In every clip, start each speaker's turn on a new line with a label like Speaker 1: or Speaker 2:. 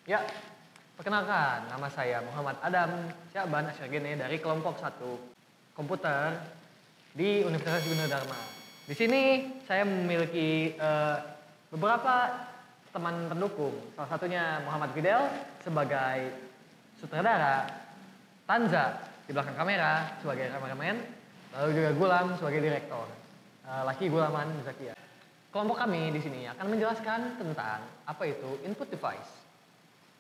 Speaker 1: Ya, perkenalkan, nama saya Muhammad Adam Syaban Asyargene dari kelompok 1 komputer di Universitas Gunadarma. Di sini saya memiliki beberapa teman pendukung, salah satunya Muhammad Fidel sebagai sutradara, Tanza di belakang kamera sebagai kameramen, lalu juga Gulam sebagai direktor, Laki Gulaman Zakia. Kelompok kami di sini akan menjelaskan tentang apa itu input device.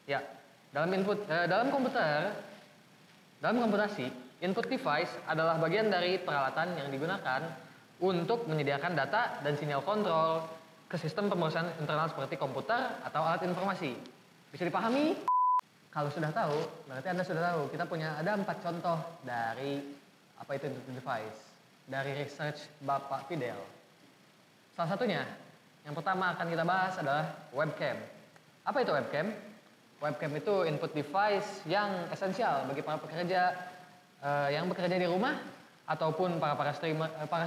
Speaker 1: Ya, dalam komputasi, input device adalah bagian dari peralatan yang digunakan untuk menyediakan data dan sinyal kontrol ke sistem pemrosesan internal seperti komputer atau alat informasi. Bisa dipahami? Kalau sudah tahu, berarti Anda sudah tahu. Kita ada 4 contoh dari apa itu input device dari research Bapak Fidel. Salah satunya, yang pertama akan kita bahas adalah webcam. Apa itu webcam? Webcam itu input device yang esensial bagi para pekerja yang bekerja di rumah ataupun para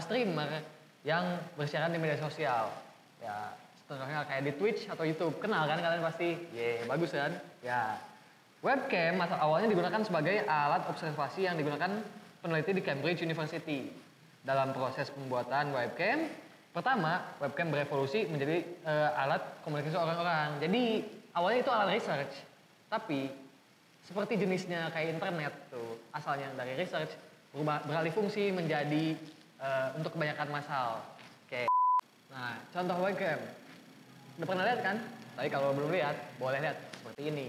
Speaker 1: streamer yang bersiaran di media sosial. Ya, contohnya kayak di Twitch atau YouTube. Kenal kan kalian pasti? Bagus kan? Ya. Webcam awalnya digunakan sebagai alat observasi yang digunakan peneliti di Cambridge University. Dalam proses pembuatan webcam, pertama webcam berevolusi menjadi alat komunikasi orang-orang. Jadi awalnya itu alat research, tapi seperti jenisnya kayak internet tuh, asalnya dari research beralih fungsi menjadi untuk kebanyakan massal. Oke. Nah, contoh webcam. Udah pernah lihat kan? Tapi kalau belum lihat, boleh lihat seperti ini.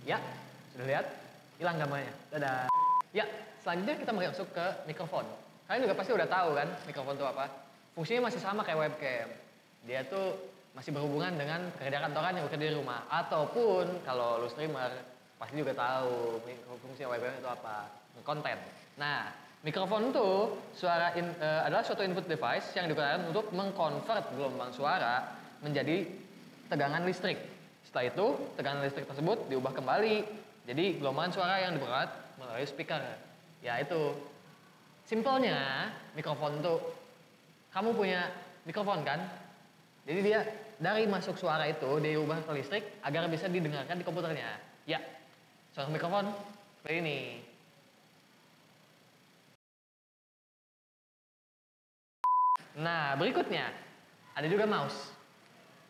Speaker 1: Ya, sudah lihat? Hilang gambarnya. Dadah. Ya, selanjutnya kita masuk ke mikrofon. Kalian juga pasti udah tahu kan mikrofon itu apa? Fungsinya masih sama kayak webcam. Dia tuh masih berhubungan dengan pekerja kantoran yang bekerja di rumah. Ataupun kalau lu streamer, pasti juga tahu fungsi webcam itu apa. Konten. Nah, mikrofon itu adalah suatu input device yang digunakan untuk mengkonvert gelombang suara menjadi tegangan listrik. Setelah itu, tegangan listrik tersebut diubah kembali jadi gelombang suara yang diperoleh melalui speaker. Ya itu. Simpelnya, mikrofon tuh kamu punya mikrofon kan? Jadi dia dari masuk suara itu diubah ke listrik agar bisa didengarkan di komputernya. Ya, contoh mikrofon seperti ini. Nah, berikutnya ada juga mouse.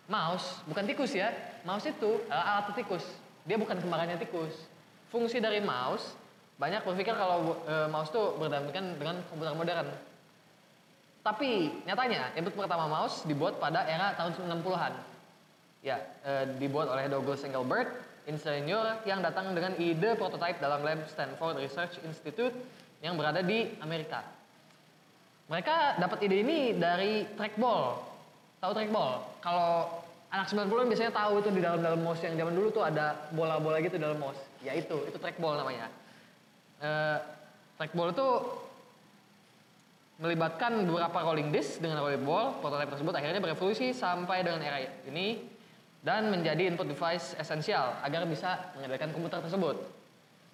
Speaker 1: Mouse bukan tikus ya. Mouse itu adalah alat tikus. Dia bukan kembarannya tikus. Fungsi dari mouse, banyak berpikir kalau mouse tuh berdampingan dengan komputer modern. Tapi nyatanya input pertama mouse dibuat pada era tahun 60-an. Ya, dibuat oleh Douglas Engelbart, insinyur yang datang dengan ide prototipe dalam lab Stanford Research Institute yang berada di Amerika. Mereka dapat ide ini dari trackball. Tahu trackball? Kalau anak 90-an biasanya tahu itu di dalam mouse yang zaman dulu tuh ada bola-bola gitu dalam mouse. Ya itu trackball namanya. Trackball itu melibatkan beberapa rolling disc dengan rollerball. Prototipe tersebut akhirnya berevolusi sampai dengan era ini dan menjadi input device esensial agar bisa mengendalikan komputer tersebut.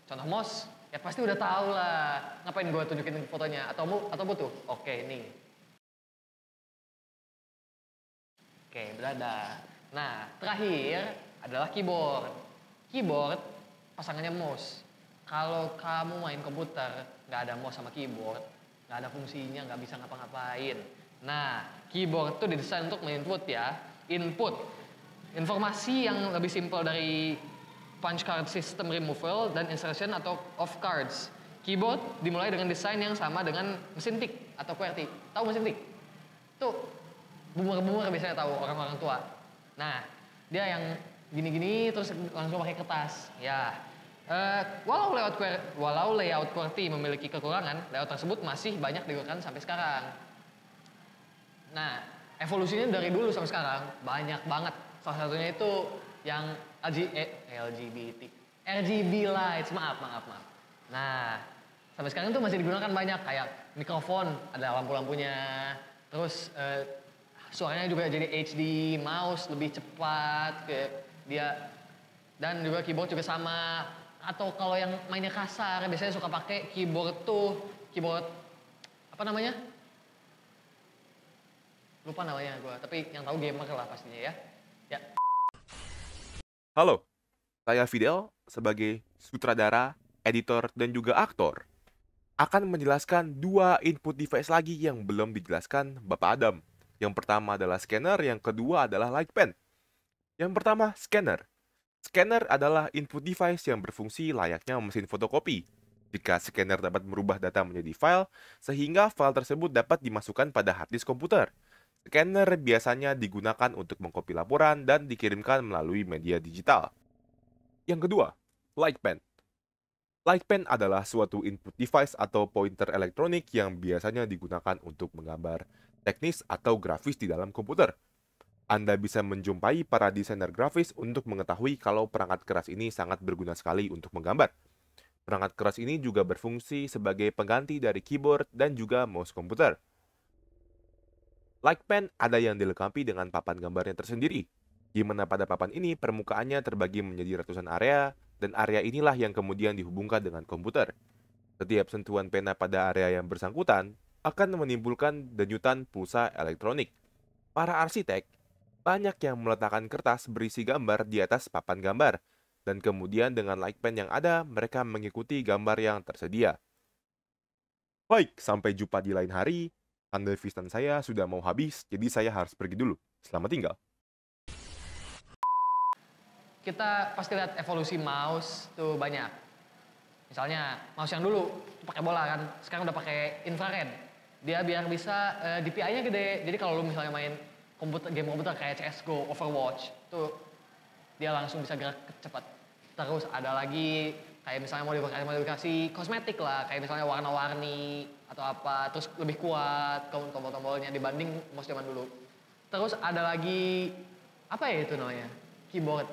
Speaker 1: Contoh mouse, ya pasti udah tahu lah. Ngapain gue tunjukin fotonya atau butuh? Oke, ini. Oke, berada. Nah, terakhir adalah keyboard. Keyboard pasangannya mouse. Kalau kamu main komputer, nggak ada mouse sama keyboard, nggak ada fungsinya, nggak bisa ngapa-ngapain. Nah, keyboard itu didesain untuk input ya. Input informasi yang lebih simpel dari punch card system removal dan insertion atau of cards. Keyboard dimulai dengan desain yang sama dengan mesin tik atau QWERTY. Tahu mesin tik? Tuh, boomer biasanya tahu, orang-orang tua. Nah, dia yang gini-gini terus langsung pakai kertas. Ya, walau layout QWERTY memiliki kekurangan, layout tersebut masih banyak digunakan sampai sekarang. Nah, evolusinya dari dulu sampai sekarang banyak banget. Salah satunya itu yang RGB lights, maaf. Nah, sampai sekarang tuh masih digunakan banyak kayak mikrofon, ada lampu-lampunya. Terus suaranya juga jadi HD, mouse lebih cepat ke dia, dan juga keyboard juga sama. Atau kalau yang mainnya kasar biasanya suka pakai keyboard apa namanya, lupa namanya gue, tapi yang tahu gamer lah pastinya ya. Ya.
Speaker 2: Halo, saya Fidel sebagai sutradara, editor, dan juga aktor akan menjelaskan dua input device lagi yang belum dijelaskan Bapak Adam. Yang pertama adalah scanner, yang kedua adalah light pen. Yang pertama, scanner. Scanner adalah input device yang berfungsi layaknya mesin fotokopi. Jika scanner dapat merubah data menjadi file, sehingga file tersebut dapat dimasukkan pada hard disk komputer. Scanner biasanya digunakan untuk mengkopi laporan dan dikirimkan melalui media digital. Yang kedua, light pen. Light pen adalah suatu input device atau pointer elektronik yang biasanya digunakan untuk menggambar teknis atau grafis di dalam komputer. Anda bisa menjumpai para desainer grafis untuk mengetahui kalau perangkat keras ini sangat berguna sekali untuk menggambar. Perangkat keras ini juga berfungsi sebagai pengganti dari keyboard dan juga mouse komputer. Light pen ada yang dilengkapi dengan papan gambarnya tersendiri, di mana pada papan ini permukaannya terbagi menjadi ratusan area, dan area inilah yang kemudian dihubungkan dengan komputer. Setiap sentuhan pena pada area yang bersangkutan akan menimbulkan denyutan pulsa elektronik. Para arsitek banyak yang meletakkan kertas berisi gambar di atas papan gambar, dan kemudian dengan light pen yang ada, mereka mengikuti gambar yang tersedia. Baik, sampai jumpa di lain hari. Television saya sudah mau habis, jadi saya harus pergi dulu. Selamat tinggal.
Speaker 1: Kita pasti lihat evolusi mouse tuh banyak. Misalnya mouse yang dulu pakai bola kan, sekarang udah pakai infrared. Dia biar bisa DPI-nya gede. Jadi kalau lu misalnya main game komputer kayak CS:GO, Overwatch, tuh dia langsung bisa gerak cepat. Terus ada lagi kayak misalnya modifikasi kosmetik lah, kayak misalnya warna-warni atau apa, terus lebih kuat tombol-tombolnya dibanding mouse zaman dulu. Terus ada lagi apa ya itu namanya? Keyboard.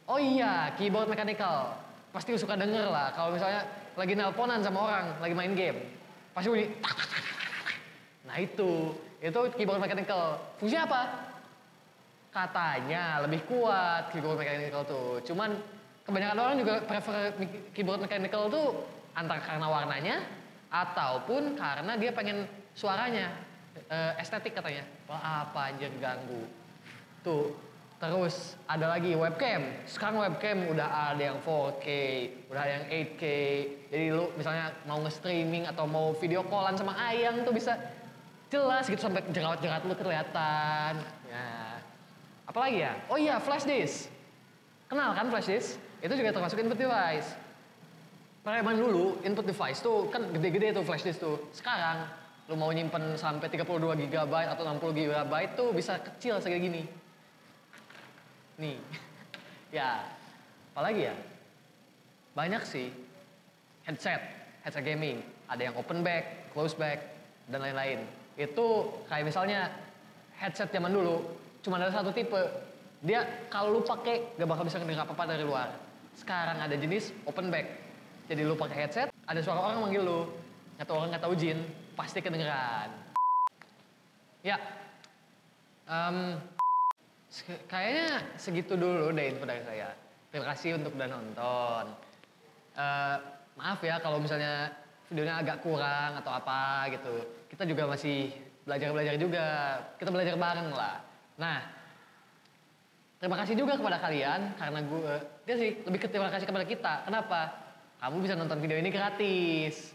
Speaker 1: Oh iya, keyboard mechanical. Pasti suka denger lah kalau misalnya lagi nelponan sama orang, lagi main game. Pasti bunyi. Nah itu keyboard mechanical. Fungsinya apa? Katanya lebih kuat keyboard mechanical tuh. Cuman kebanyakan orang juga prefer keyboard mechanical tuh antara karena warnanya ataupun karena dia pengen suaranya estetik katanya. Wah apa aja ganggu. Tuh. Terus ada lagi webcam. Sekarang webcam udah ada yang 4K, udah ada yang 8K. Jadi lu misalnya mau nge-streaming atau mau video callan sama ayang tuh bisa jelas gitu sampai jerawat-jerawat lu kelihatan. Ya. Apalagi ya? Oh iya, flash disk. Kenal kan flash disk? Itu juga termasuk input device. Zaman dulu input device tuh kan gede-gede tuh flash disk tuh. Sekarang lu mau nyimpen sampai 32 GB atau 60 GB tuh bisa kecil segini gini. Nih. Ya. Apalagi ya? Banyak sih. Headset gaming, ada yang open back, close back dan lain-lain. Itu kayak misalnya headset zaman dulu cuma ada satu tipe. Dia kalau lu pakai gak bakal bisa ngedenger apa-apa dari luar. Sekarang ada jenis open back. Jadi lu pakai headset, ada suara orang manggil lu. Atau orang nggak tahu jin, pasti kedengeran. Ya. Kayaknya segitu dulu deh info dari saya. Terima kasih untuk udah nonton. Maaf ya kalau misalnya videonya agak kurang atau apa gitu. Kita juga masih belajar juga. Kita belajar bareng lah. Nah, terima kasih juga kepada kalian karena dia sih lebih ke terima kasih kepada kita. Kenapa? Kamu bisa nonton video ini gratis.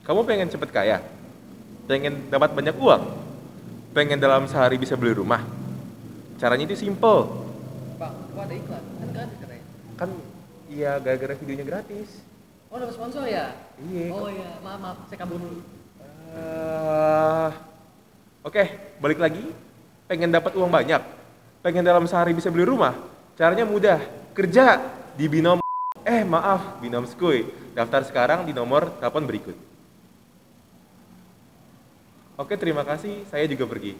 Speaker 2: Kamu pengen cepet kaya? Pengen dapat banyak uang? Pengen dalam sehari bisa beli rumah? Caranya itu simple.
Speaker 1: Bang, kok ada iklan? Kan gratis katanya.
Speaker 2: Kan iya gara-gara videonya gratis.
Speaker 1: Oh, dapat sponsor ya?
Speaker 2: Iya.
Speaker 1: Oh iya, maaf, saya kabur dulu.
Speaker 2: Oke, balik lagi. Pengen dapat uang banyak? Pengen dalam sehari bisa beli rumah? Caranya mudah. Kerja di Binom. Binom Skuy. Daftar sekarang di nomor telepon berikut. Oke, terima kasih. Saya juga pergi.